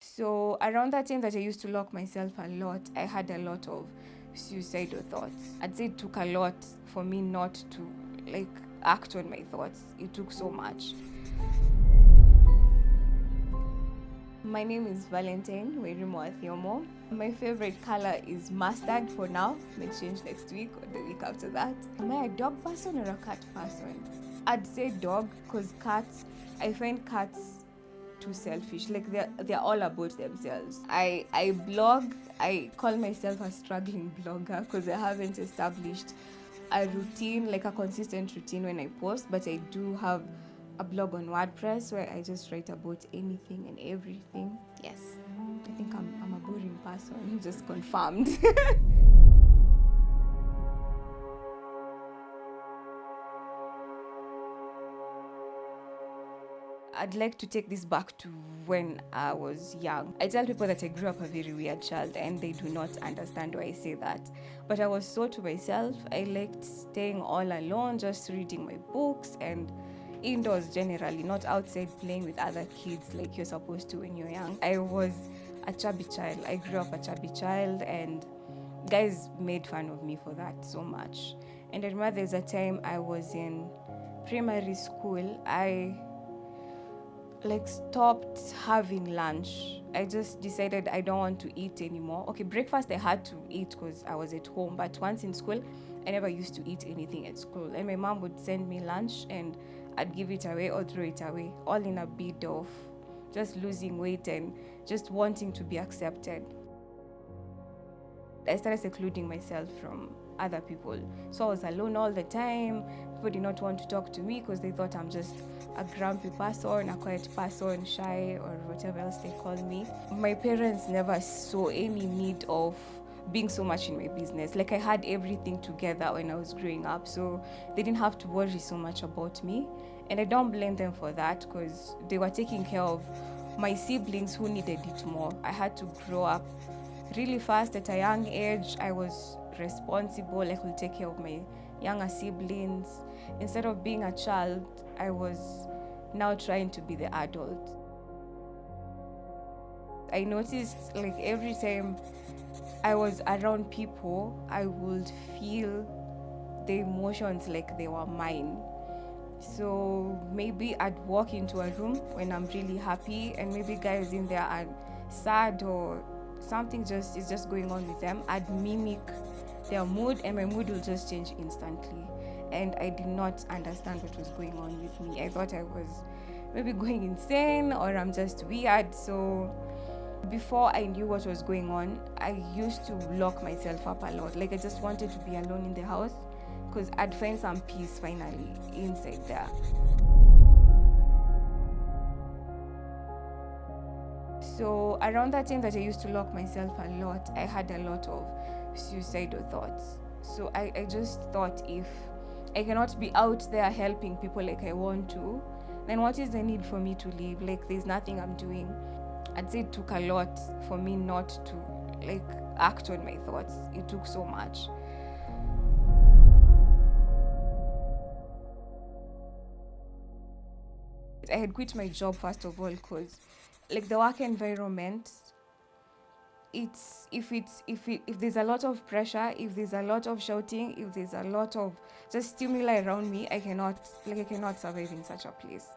So around that time that I used to lock myself a lot, I had a lot of suicidal thoughts. I'd say it took a lot for me not to like act on my thoughts. It took so much. My name is Valentine Werimo. My favorite color is mustard for now. May change next week or the week after that. Am I a dog person or a cat person? I'd say dog because cats, I find cats too selfish. Like they're all about themselves. I blog. I call myself a struggling blogger because I haven't established a routine, like a consistent routine when I post, but I do have a blog on WordPress where I just write about anything and everything. Yes, I think I'm a boring person, just confirmed. I'd like to take this back to when I was young. I tell people that I grew up a very weird child and they do not understand why I say that. But I was so to myself. I liked staying all alone, just reading my books and indoors generally, not outside playing with other kids like you're supposed to when you're young. I was a chubby child. I grew up a chubby child and guys made fun of me for that so much. And I remember there's a time I was in primary school. I stopped having lunch. I just decided I don't want to eat anymore. Okay, breakfast I had to eat because I was at home, but once in school I never used to eat anything at school, and my mom would send me lunch and I'd give it away or throw it away, all in a bid of just losing weight and just wanting to be accepted. I started secluding myself from other people. So I was alone all the time. People did not want to talk to me because they thought I'm just a grumpy person, a quiet person, shy, or whatever else they call me. My parents never saw any need of being so much in my business. Like I had everything together when I was growing up, so they didn't have to worry so much about me. And I don't blame them for that because they were taking care of my siblings who needed it more. I had to grow up really fast at a young age. I was responsible. I could take care of my younger siblings. Instead of being a child, I was now trying to be the adult. I noticed like every time I was around people, I would feel the emotions like they were mine. So maybe I'd walk into a room when I'm really happy, and maybe guys in there are sad or something just is just going on with them. I'd mimic their mood, and my mood will just change instantly. And I did not understand what was going on with me. I thought I was maybe going insane or I'm just weird. So before I knew what was going on, I used to lock myself up a lot. Like I just wanted to be alone in the house because I'd find some peace finally inside there. So around that time that I used to lock myself a lot, I had a lot of suicidal thoughts. So I just thought if I cannot be out there helping people like I want to, then what is the need for me to live? Like there's nothing I'm doing. I'd say it took a lot for me not to like act on my thoughts. It took so much. I had quit my job first of all because like the work environment, if there's a lot of pressure, if there's a lot of shouting, if there's a lot of just stimuli around me, I cannot survive in such a place.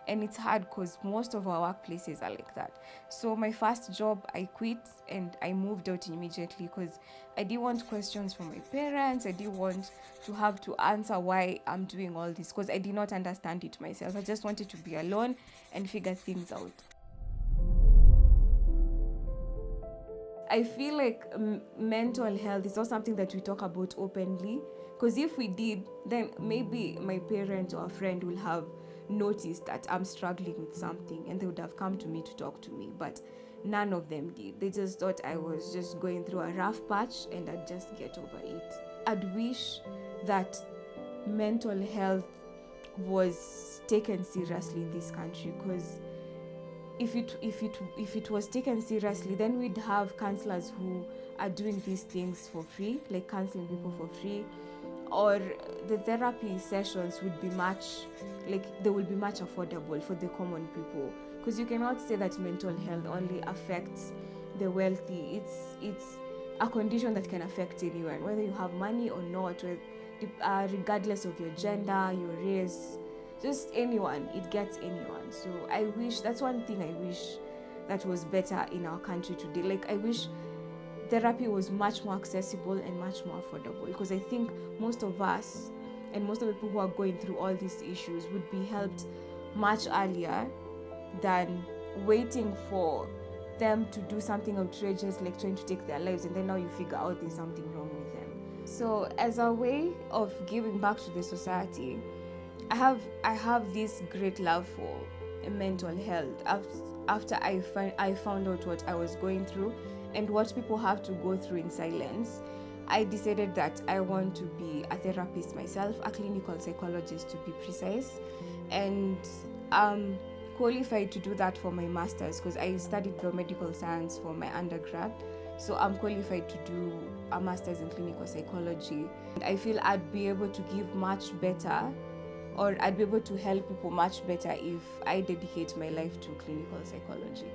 And it's hard because most of our workplaces are like that. So my first job I quit and I moved out immediately because I didn't want questions from my parents. I didn't want to have to answer why I'm doing all this because I did not understand it myself. I just wanted to be alone and figure things out. I feel like mental health is not something that we talk about openly, because if we did, then maybe my parent or a friend will have noticed that I'm struggling with something and they would have come to me to talk to me, but none of them did. They just thought I was just going through a rough patch and I'd just get over it. I'd wish that mental health was taken seriously in this country, because if it was taken seriously, then we'd have counselors who are doing these things for free, like counseling people for free, or the therapy sessions would be much affordable for the common people. because you cannot say that mental health only affects the wealthy. It's a condition that can affect anyone, whether you have money or not, regardless of your gender, your race, just anyone. It gets anyone. So I wish, that's one thing I wish that was better in our country today. Like, I wish therapy was much more accessible and much more affordable, because I think most of us and most of the people who are going through all these issues would be helped much earlier than waiting for them to do something outrageous, like trying to take their lives, and then now you figure out there's something wrong with them. So as a way of giving back to the society, I have this great love for mental health. After I found out what I was going through and what people have to go through in silence, I decided that I want to be a therapist myself, a clinical psychologist to be precise, and qualified to do that for my master's, because I studied biomedical science for my undergrad. So I'm qualified to do a master's in clinical psychology. And I feel I'd be able to give much better, or I'd be able to help people much better if I dedicate my life to clinical psychology.